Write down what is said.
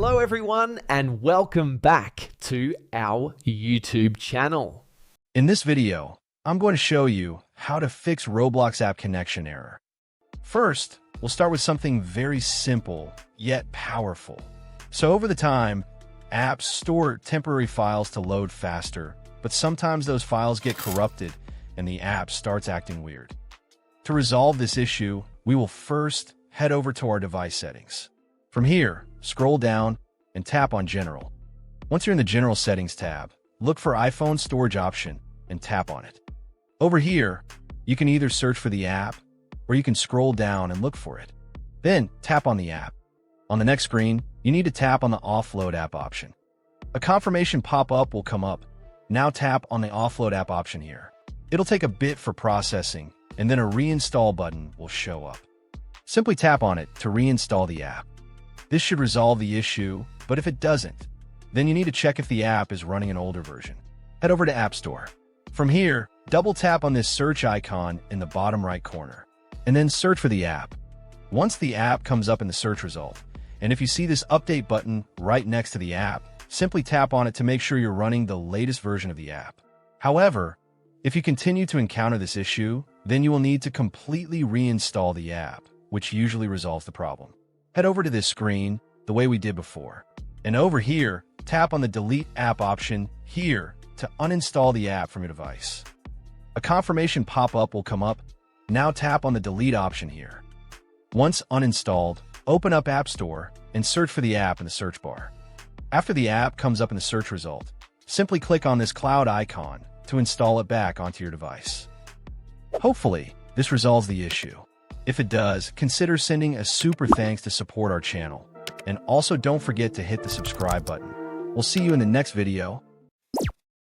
Hello everyone and welcome back to our YouTube channel. In this video, I'm going to show you how to fix Roblox app connection error. First, we'll start with something very simple yet powerful. So over the time, apps store temporary files to load faster, but sometimes those files get corrupted and the app starts acting weird. To resolve this issue, we will first head over to our device settings. From here, scroll down and tap on General. Once you're in the General Settings tab, look for iPhone Storage option and tap on it. Over here, you can either search for the app or you can scroll down and look for it. Then tap on the app. On the next screen, you need to tap on the Offload app option. A confirmation pop-up will come up. Now tap on the Offload app option here. It'll take a bit for processing, and then a reinstall button will show up. Simply tap on it to reinstall the app. This should resolve the issue, but if it doesn't, then you need to check if the app is running an older version. Head over to App Store. From here, double tap on this search icon in the bottom right corner, and then search for the app. Once the app comes up in the search result, and if you see this update button right next to the app, simply tap on it to make sure you're running the latest version of the app. However, if you continue to encounter this issue, then you will need to completely reinstall the app, which usually resolves the problem. Head over to this screen the way we did before. And over here, tap on the Delete App option here to uninstall the app from your device. A confirmation pop-up will come up. Now tap on the Delete option here. Once uninstalled, open up App Store and search for the app in the search bar. After the app comes up in the search result, simply click on this cloud icon to install it back onto your device. Hopefully, this resolves the issue. If it does, consider sending a super thanks to support our channel. And also don't forget to hit the subscribe button. We'll see you in the next video.